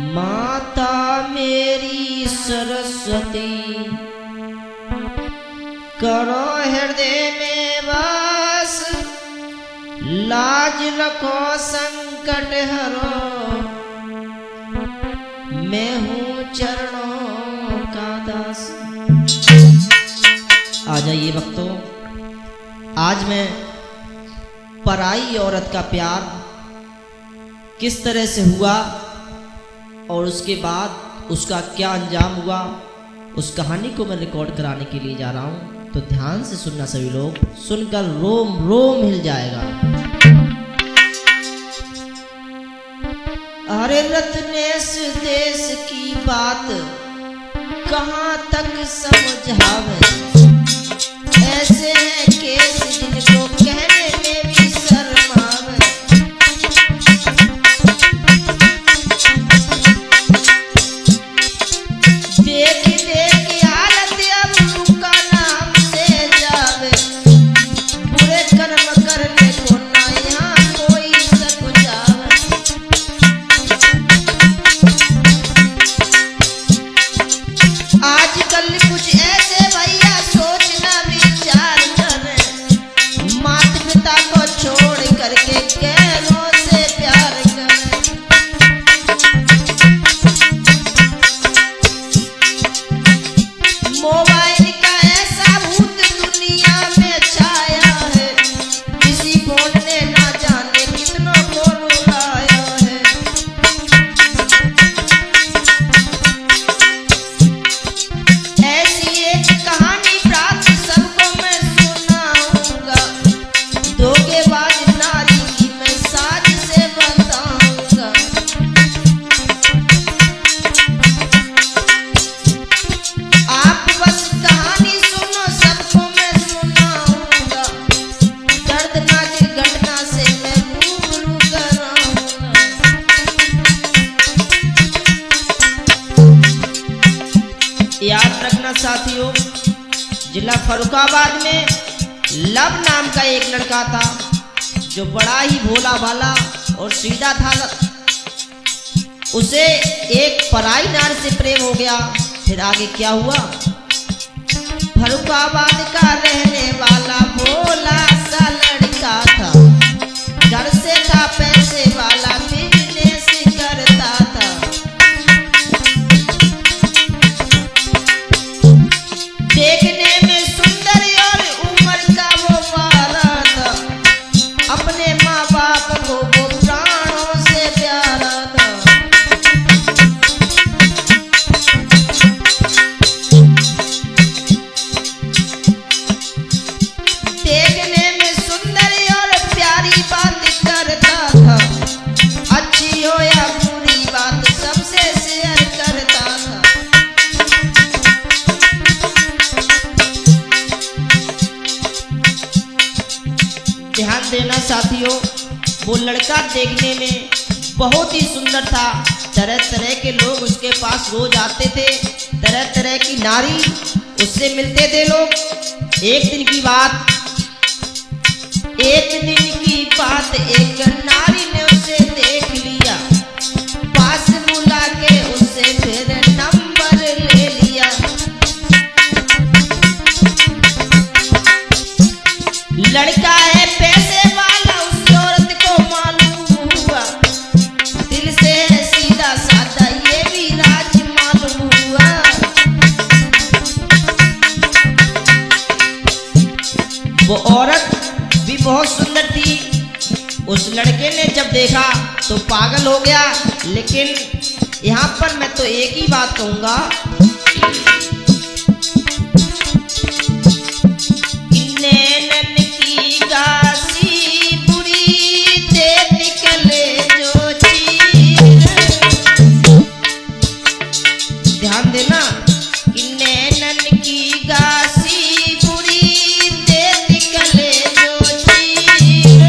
माता मेरी सरस्वती करो हृदय में वास, लाज रखो संकट हरो, मैं हूँ चरणों का दास। आ जाइए भक्तों, आज मैं पराई औरत का प्यार किस तरह से हुआ और उसके बाद उसका क्या अंजाम हुआ, उस कहानी को मैं रिकॉर्ड कराने के लिए जा रहा हूं। तो ध्यान से सुनना सभी लोग, सुनकर रोम रोम हिल जाएगा। अरे रत्नेश देश की बात कहां तक समझावे, ऐसे हैं केस जिनको कहने में भी शर्म आवे। देख देख हालत अब रुका नाम से जावे, बुरे कर्म करने को ना यहाँ कोई सकुचावे। आजकल कुछ ऐसे भैया सोचना विचार करें, माता पिता को छोड़ करके गैरों से प्यार करें। मोबाइल का ऐसा भूत दुनिया में छाया है, किसी फोन ने ना जाने कितनों को रुलाया है। ऐसी एक कहानी प्राप्त सबको मैं सुनाऊंगा, धोखेबाज नारी की मैं साज से बताऊंगा। आप बस कहानी सुनो, सबको मैं सुनाऊंगा, दर्दनाक घटना से मैं रूबरू कराऊंगा। याद रखना साथियों, जिला फर्रुखाबाद में लव नाम का एक लड़का था जो बड़ा ही भोला भाला और सीधा था। उसे एक पराई नार से प्रेम हो गया। फिर आगे क्या हुआ? फर्रुखाबाद का रहने वाला भोला सा लड़का था, घर से था पैसे वाला, बिजनेस करता था। देखने में सुंदर और उम्र का वो वाला था, अपने माँ बाप को वो प्राणों से प्यारा था। देखने में सुंदर और प्यारी बात करता था, अच्छी हो या बुरी बात सबसे शेयर करता था। ध्यान देना साथियों, वो लड़का देखने में बहुत ही सुंदर था। तरह तरह के लोग उसके पास रोज आते थे, तरह तरह की नारी उससे मिलते थे लोग। एक दिन की बात एक नारी ने उसे देख लिया, पास बुला के उससे फिर नंबर ले लिया। लड़का है पैसे वाला, उस औरत को मालूम हुआ, दिल से है सीधा साधा ये भी राज मालूम हुआ। वो औरत भी बहुत सुंदर थी। उस लड़के ने जब देखा तो पागल हो गया। लेकिन यहाँ पर मैं तो एक ही बात कहूंगा, नैनन की गासी बुरी दे निकले जो चीर। ध्यान देना कि नैनन की गासी बुरी दे निकले जो चीर।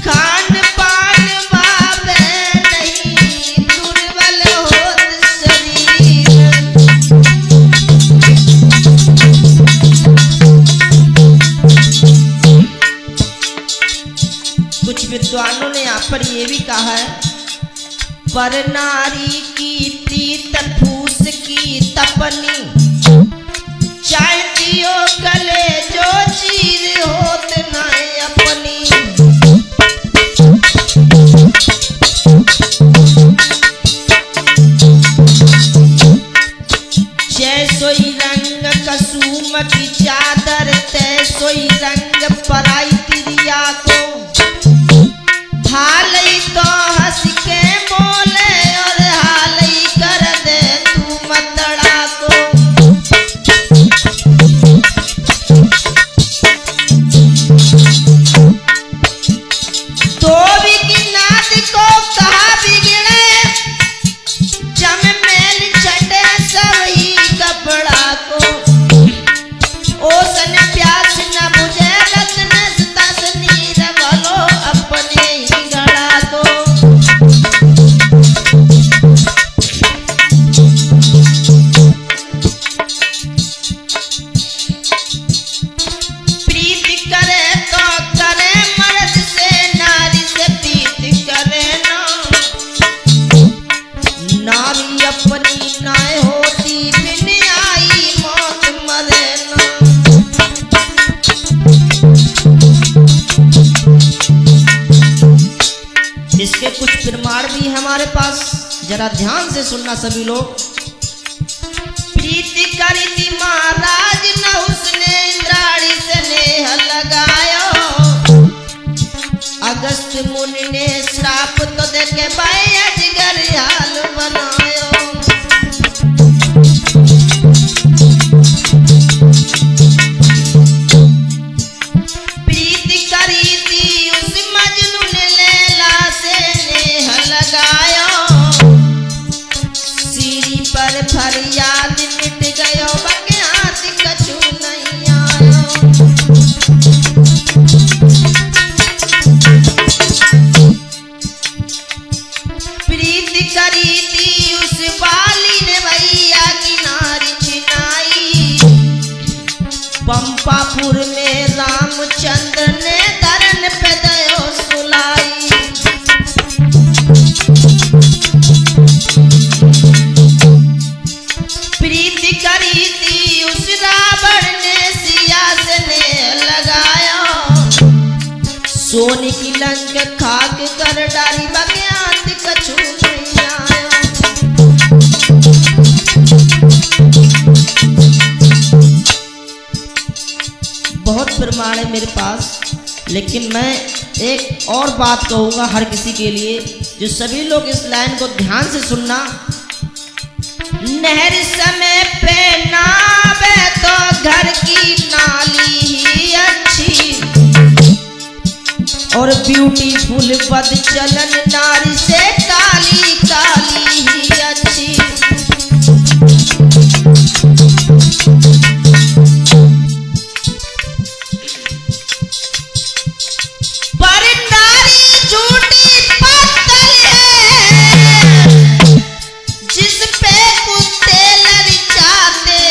खान पान बाबे नहीं, दुर्बल होत शरीर। कुछ विद्वानों ने यहाँ पर ये भी कहा है पर नारी की प्रीत ठूस की तपनी, चाहतियो गले जो चीज होत न अपनी। जैसोई रंग कसूम की चादर, तैसोई रंग पराई तिरिया को। हालई तो हंस के बोले और हालई कर दे तू मतड़ा को। तो भी की नात को कहा बिगड़े, जम मेल छटे सही कपड़ा को। ओसन प्यास न बुझे रत्न तस नीर भलो अपने ही गड़ा को। प्रीत करे तो करे मर्द से, नारी से प्रीत करे ना। नारी अपनी नाय होती बिन आई मौत मरे ना। इसके कुछ प्रमाण भी है हमारे पास, जरा ध्यान से सुनना सभी लोग। प्रीति करी थी महाराज न उसने इंद्राणी से नेह लगायो। अगस्त मुनि ने श्राप तो देके भाई अजगर हाल बनायो। प्रीति करी थी उस मजनू ने लैला से नेह लगायो। सीढ़ी पर फरियाद मिट गयो, बके हाथ कछु नहीं आयो। प्रीति करी थी उस बाली ने भैया की नारी छिनाई। पंपापुर में रामचंद्र ने धरन पे दयो सुलाई। प्रीति करी थी उस रावण ने सिया से ने लगाया। सोने की लंक खाक कर डाली, बग्यात कछु नहीं आया। बहुत प्रमाण है मेरे पास, लेकिन मैं एक और बात कहूँगा हर किसी के लिए, जो सभी लोग इस लाइन को ध्यान से सुनना। नहर समय पे नावे तो घर की नाली ही अच्छी, और ब्यूटीफुल बद चलन नारी से काली काली ही अच्छी। पर नारी झूठी पत्तल है, जिस पे कुत्ते ललचाते।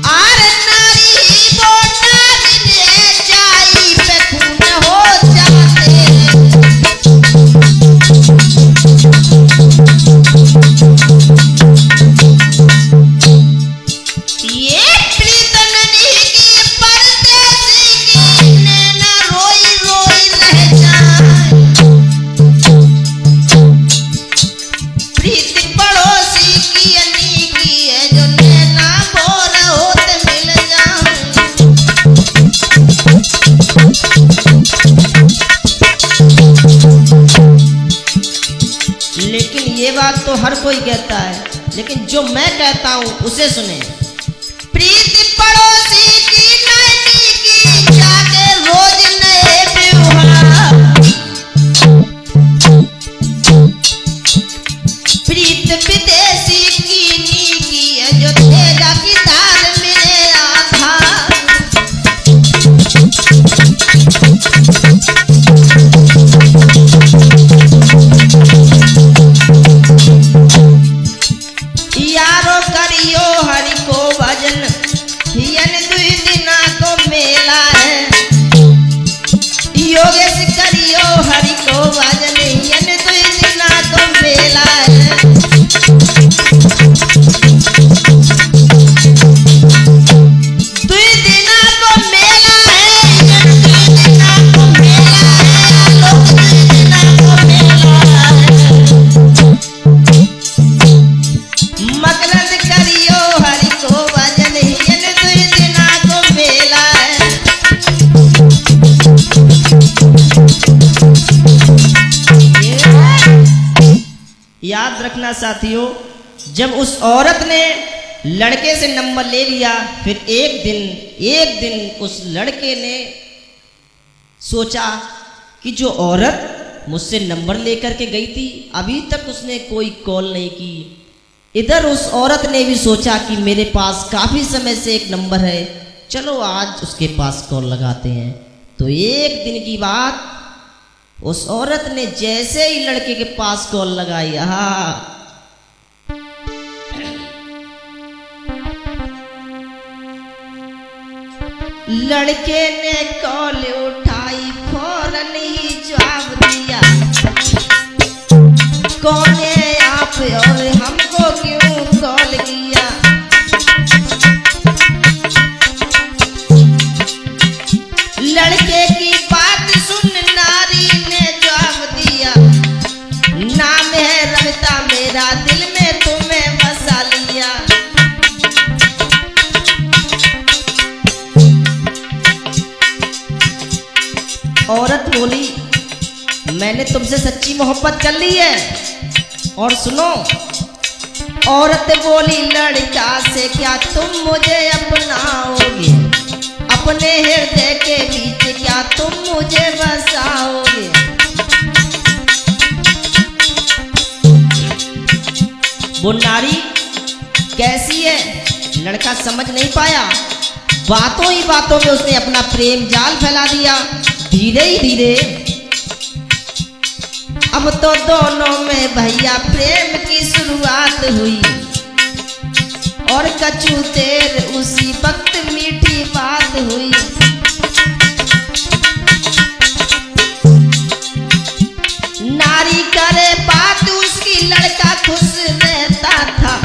आर नारी ही वो नागिन है, चाई पे खून हो जाते। ये प्रीतननी की परदेसी की नैना रोई रोई रह जाए। प्रीत पड़ोसी की अनी की है, जो नैना बोर होते मिल जाए। लेकिन ये बात तो हर कोई कहता है, लेकिन जो मैं कहता हूँ उसे सुने। प्रीत पड़ोसी की नैनी की, जाके रोज नए व्यवहार। प्रीत विदेशी की नी की है, जो तेजा की दाल मिले आधार। यारो करियो हरि को भजन, हियन दुई दिना को मेला है। याद रखना साथियों, जब उस औरत ने लड़के से नंबर ले लिया, फिर एक दिन उस लड़के ने सोचा कि जो औरत मुझसे नंबर लेकर के गई थी अभी तक उसने कोई कॉल नहीं की। इधर उस औरत ने भी सोचा कि मेरे पास काफ़ी समय से एक नंबर है, चलो आज उसके पास कॉल लगाते हैं। तो एक दिन की बात, उस औरत ने जैसे ही लड़के के पास कॉल लगाई, लड़के ने कॉल उठाई, फौरन ही जवाब दिया, कौन है आप और हमको क्यों कॉल किया। लड़के की बात सुन नारी ने जवाब दिया, नाम है रविता मेरा, दिल में तुम्हें बसा लिया। औरत बोली, मैंने तुमसे सच्ची मोहब्बत कर ली है। और सुनो, औरत बोली लड़का से, क्या तुम मुझे अपनाओगे, अपने हृदय के बीच क्या तुम मुझे बसाओगे। वो नारी कैसी है लड़का समझ नहीं पाया, बातों ही बातों में उसने अपना प्रेम जाल फैला दिया। धीरे ही धीरे अब तो दोनों में भैया प्रेम की शुरुआत हुई, और कछु देर उसी वक्त मीठी बात हुई। नारी करे बात उसकी, लड़का खुश रहता था,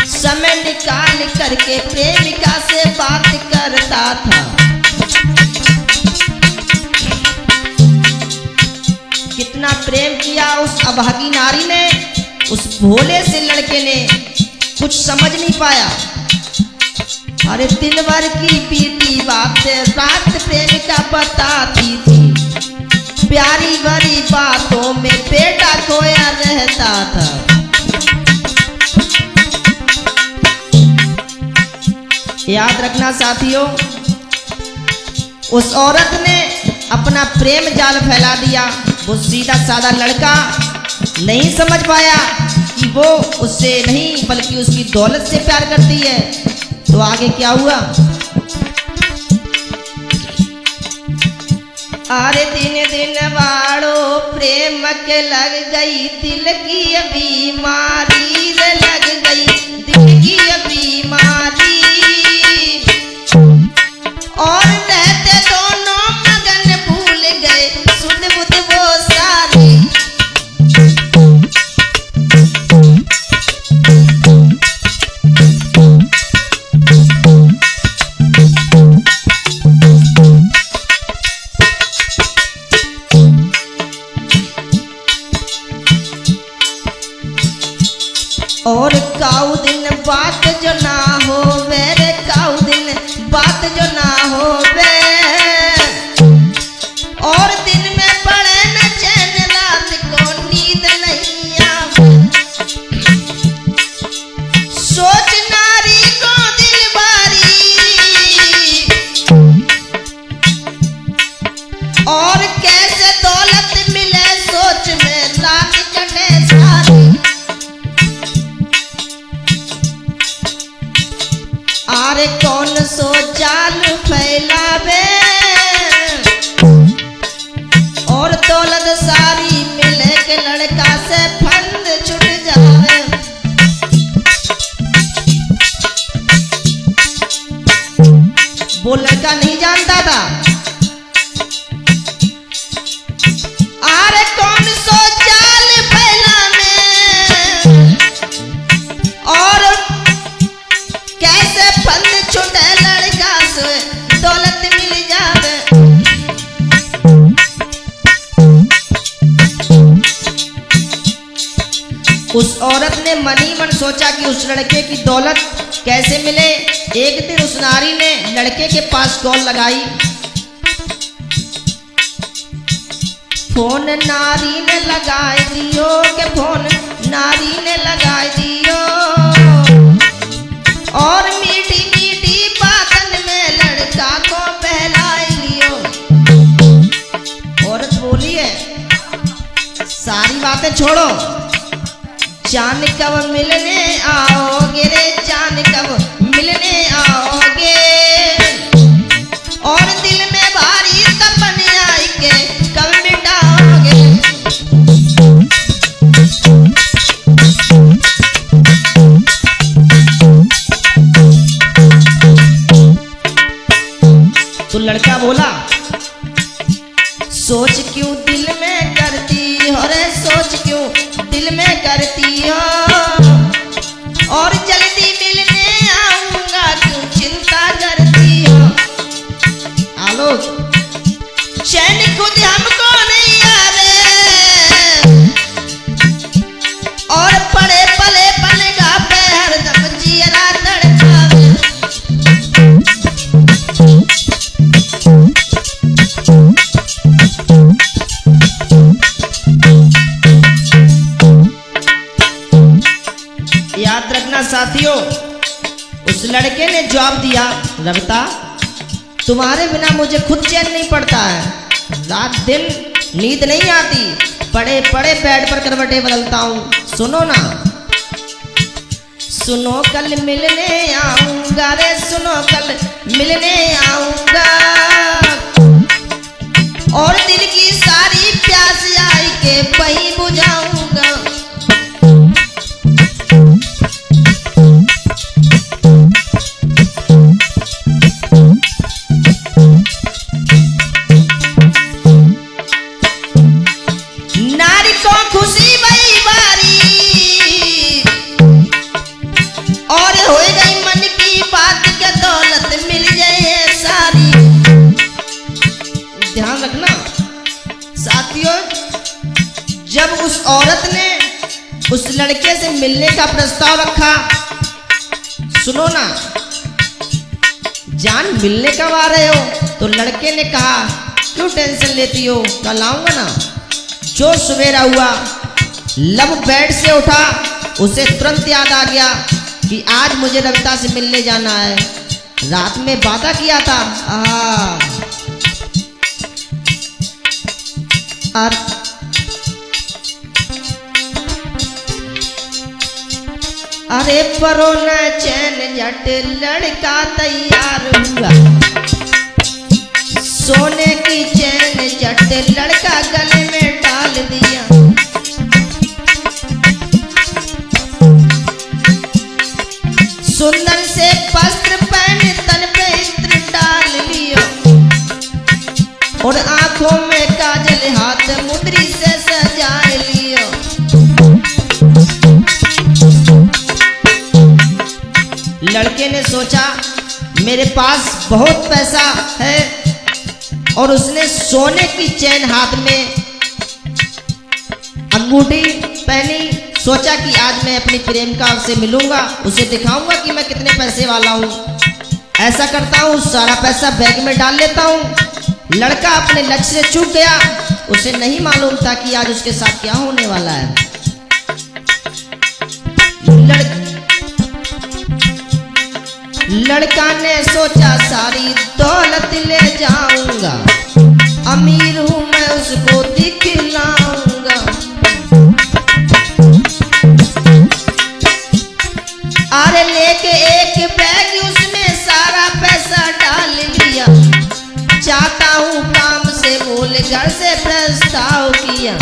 समय निकाल करके प्रेमिका से बात करता था। कितना प्रेम किया उस अभागी नारी ने, उस भोले से लड़के ने कुछ समझ नहीं पाया। अरे दिन भर की बीती बात रात प्रेमिका बताती थी, प्यारी भरी बातों में बेटा खोया रहता था। याद रखना साथियों, उस औरत ने अपना प्रेम जाल फैला दिया। वो सीधा साधा लड़का नहीं समझ पाया कि वो उससे नहीं बल्कि उसकी दौलत से प्यार करती है। तो आगे क्या हुआ, अरे दिन दिन वाड़ो प्रेम के लग गई दिल की बीमारी, लग गई दिल की बीमारी, और रहते दोनों मगन भूल गए सुध बुध वो सारी। और काऊ दिन बात जो ना हो मेरे, काऊ दिन बात जो ना हो वे, और दिन में पड़े न चैन रात को नींद नहीं आवे। सोच नारी को दिल बारी, और कैसे दौलत मिले सोच में रात कटे सारी। आरे कौन सो जाल फैलावे, और दौलत सारी मिले के लड़का से फंद छुट जावे। वो लड़का नहीं जानता था, आरे कौन सो जाल फैलावे, और कैसे फंद छुटे लड़का से दौलत मिल जावे। उस औरत ने मन ही मन सोचा कि उस लड़के की दौलत कैसे मिले। एक दिन उस नारी ने लड़के के पास कॉल लगाई, फोन नारी ने लगाए दियो के फोन नारी ने लगा दियो और मीठी मीठी बातन में लड़का को बहला लियो। औरत बोली है सारी बातें छोड़ो, जान कब मिलने आओगे रे, जान कब मिलने आओगे, और दिल में भारी तपन आई के कब मिटाओगे। तो लड़का बोला सोच क्यों दिल में करती हो रे, सोच क्यों दिल में करती हो, और जल्दी मिलने आऊंगा क्यों चिंता करती हो। आलोक चैन खुद हमको नहीं आवे, और पड़े पले पलेगा पे हरदम जियरा तड़पावे। याद रखना साथियों, उस लड़के ने जवाब दिया रवता तुम्हारे बिना मुझे खुद चैन नहीं पड़ता है, रात दिन नींद नहीं आती, पड़े पड़े बेड पर करवटें बदलता हूँ। सुनो ना, सुनो कल मिलने आऊंगा रे, सुनो कल मिलने आऊंगा, और दिल की सारी प्यास आई के वहीं बुझाऊंगा। नारी को खुशी वही बारी, और हो गई मन की बात के दौलत मिल जाए सारी। ध्यान रखना साथियों, जब उस औरत ने उस लड़के से मिलने का प्रस्ताव रखा, सुनो ना जान मिलने कब आ रहे हो, तो लड़के ने कहा क्यों टेंशन लेती हो, कल आऊंगा ना। जो सवेरा हुआ लब बेड से उठा, उसे तुरंत याद आ गया कि आज मुझे रविता से मिलने जाना है, रात में वादा किया था। अरे परो न चैन जट लड़का तैयार हुआ, सोने की चैन जट लड़का गले में डाल दिया। सुंदर से वस्त्र पहने तन पे इत्र डाल लियो, और आंखों में काजल हाथ मुद्री से सजा लियो। लड़के ने सोचा मेरे पास बहुत पैसा है, और उसने सोने की चैन हाथ में अंगूठी पहनी। सोचा कि आज मैं अपनी प्रेमिका से मिलूंगा, उसे दिखाऊंगा कि मैं कितने पैसे वाला हूँ। ऐसा करता हूँ सारा पैसा बैग में डाल लेता हूँ। लड़का अपने लक्ष्य से चूक गया, उसे नहीं मालूम था कि आज उसके साथ क्या होने वाला है। लड़का ने सोचा सारी दौलत ले जाऊंगा, अमीर हूं मैं उसको दिखलाऊंगा। अरे लेके एक बैग उसमें सारा पैसा डाल लिया, चाहता हूं काम से बोल घर से प्रस्ताव किया।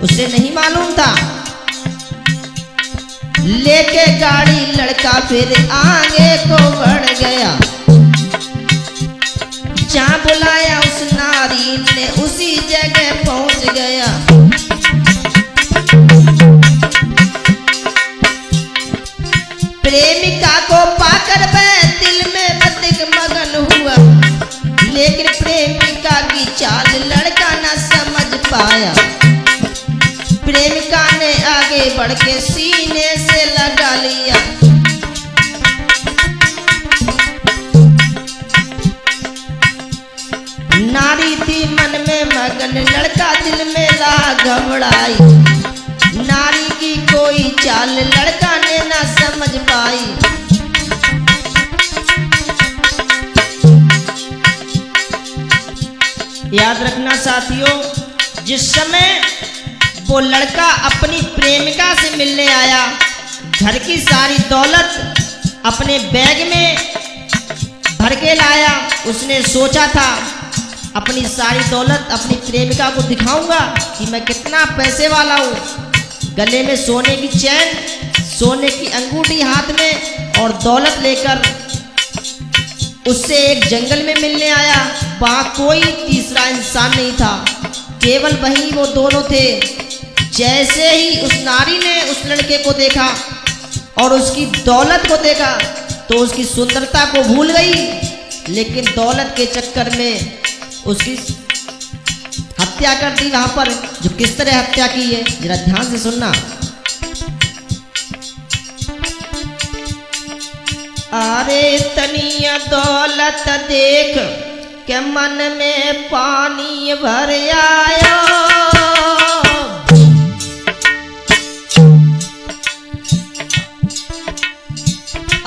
उसे नहीं मालूम था, लेके गाड़ी लड़का फिर आगे को बढ़ गया। जहां बुलाया उस नारी ने उसी जगह पहुंच गया। प्रेमिका को पाकर वह दिल में बतिक मगन हुआ, लेकिन प्रेमिका की चाल लड़का न समझ पाया। प्रेमिका ने आगे बढ़ के सीने से लगा लिया। नारी थी मन में मगन लड़का दिल में रहा घबराई, नारी की कोई चाल लड़का ने ना समझ पाई। याद रखना साथियों, जिस समय वो लड़का अपनी प्रेमिका से मिलने आया, घर की सारी दौलत अपने बैग में भर के लाया। उसने सोचा था अपनी सारी दौलत अपनी प्रेमिका को दिखाऊंगा कि मैं कितना पैसे वाला हूँ। गले में सोने की चैन, सोने की अंगूठी हाथ में और दौलत लेकर उससे एक जंगल में मिलने आया। वहाँ कोई तीसरा इंसान नहीं था, केवल वही वो दोनों थे। जैसे ही उस नारी ने उस लड़के को देखा और उसकी दौलत को देखा तो उसकी सुंदरता को भूल गई, लेकिन दौलत के चक्कर में उसकी हत्या कर दी वहां पर। जो किस तरह हत्या की है जरा ध्यान से सुनना। अरे तनिया दौलत देख के मन में पानी भर आयो,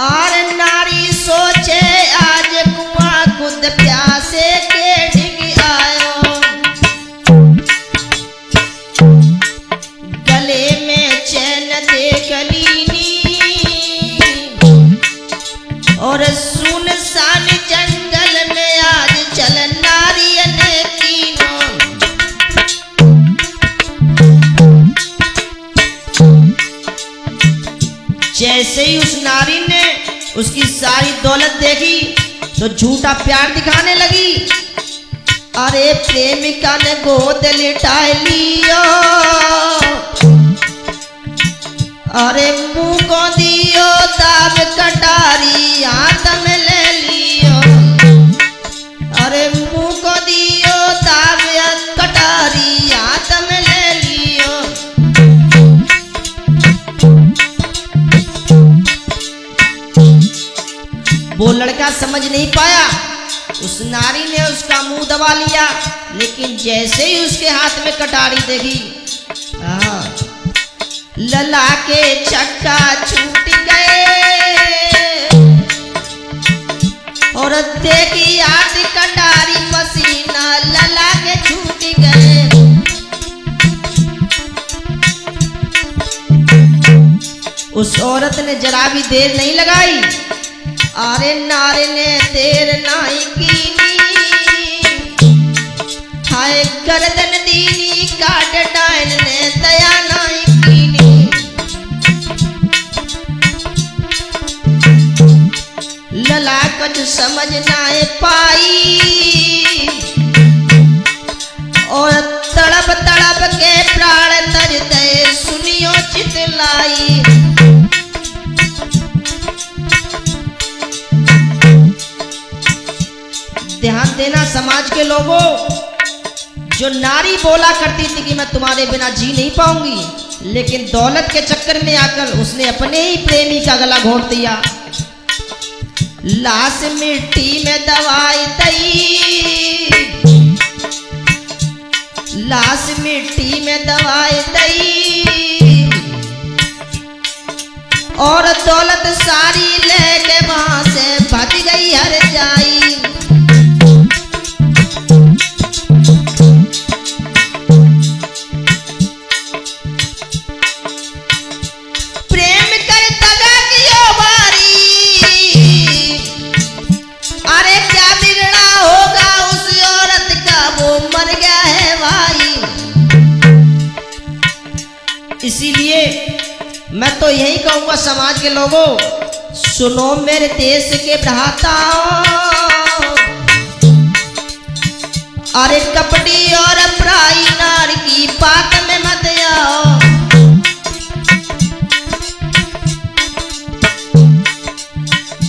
और नारी सोचे आज कुआं खुद प्यासे के डिग आयो। गले में चैन देख लीनी और सुनसान जंगल में आज चल नारियन तीनों। जैसे ही उस नारी ने उसकी सारी दौलत देखी तो झूठा प्यार दिखाने लगी। अरे प्रेमिका ने गोद लिटा लियो, अरे मुंह को दियो दाब कटारी हाथ में ले लियो, अरे मुंह को दियो दाब कटारी हाथ में ले लियो। वो लड़का समझ नहीं पाया, उस नारी ने उसका मुंह दबा लिया, लेकिन जैसे ही उसके हाथ में कटारी देखी, लला के चक्का छूट गए और देखी हाथ कटारी पसीना लला के छूट गए। उस औरत ने जरा भी देर नहीं लगाई, अरे नारे ने देर नहीं कीनी, हाय गर्दन दीनी काट डाइन ने दया नहीं कीनी। लला कुछ समझ ना पाई और तड़प तड़प के प्राण तज दे सुनियो चितलाई। ध्यान देना समाज के लोगों, जो नारी बोला करती थी कि मैं तुम्हारे बिना जी नहीं पाऊंगी, लेकिन दौलत के चक्कर में आकर उसने अपने ही प्रेमी का गला घोंट दिया। लाश मिट्टी में दवाई दई, लाश मिट्टी में दवाई दई और दौलत सारी लेके वहां से भज गई हर जाई। इसीलिए मैं तो यही कहूंगा समाज के लोगों, सुनो मेरे देश के भ्राताओं, अरे कपटी और पराई नार की बात में मत आओ।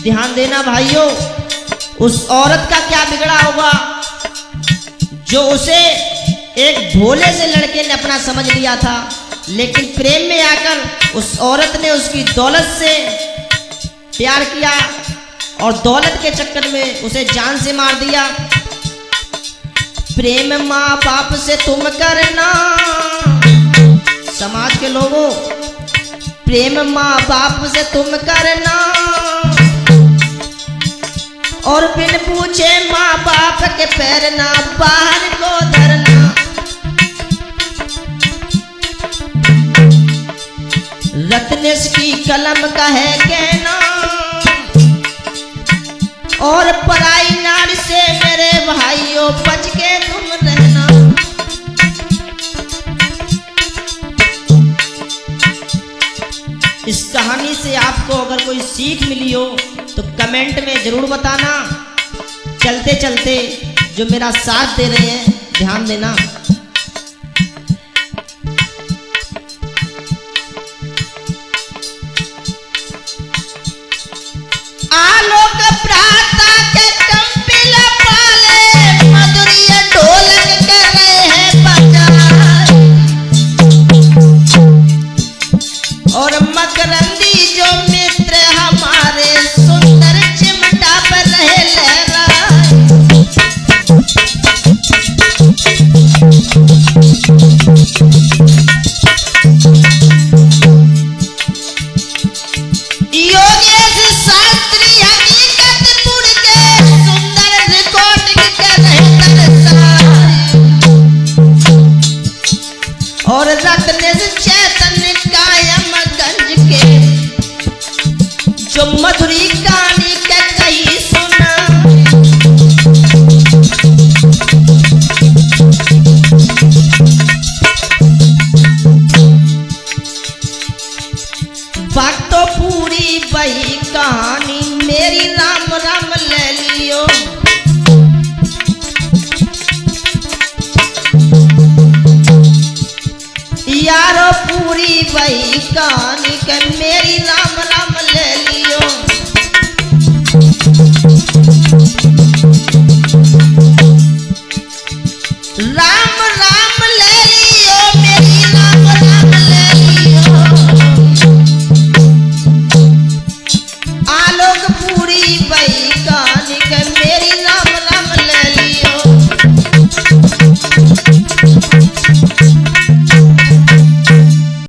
ध्यान देना भाइयों, उस औरत का क्या बिगड़ा होगा जो उसे एक भोले से लड़के ने अपना समझ लिया था, लेकिन प्रेम में आकर उस औरत ने उसकी दौलत से प्यार किया और दौलत के चक्कर में उसे जान से मार दिया। प्रेम माँ बाप से तुम करना, समाज के लोगों, प्रेम माँ बाप से तुम करना, और बिन पूछे माँ बाप के पैर ना बाहर को धरना। रत्नेश की कलम का है कहना, और पराई नारी से मेरे भाइयों बच के तुम रहना। इस कहानी से आपको अगर कोई सीख मिली हो तो कमेंट में जरूर बताना। चलते चलते जो मेरा साथ दे रहे हैं ध्यान देना। आलोक प्रातः के कंपिल पाले, मधुरी ढोलक के रहे हैं बजाए, और मकरंदी जो मित्र हमारे सुंदर चिमटा पर रहे लहराए। योगेश शास्त्री हकीकतपुर के सुंदर रिकॉर्डिंग के रहे दर्शाए, और रत्नेश चैतन्य कायमगंज के जो मधुरी कहानी के कही सुना। बात तो पूरी वही कहानी मेरी, राम राम ले लियो। यारो पूरी वही कहानी के मेरी, राम राम ले लियो।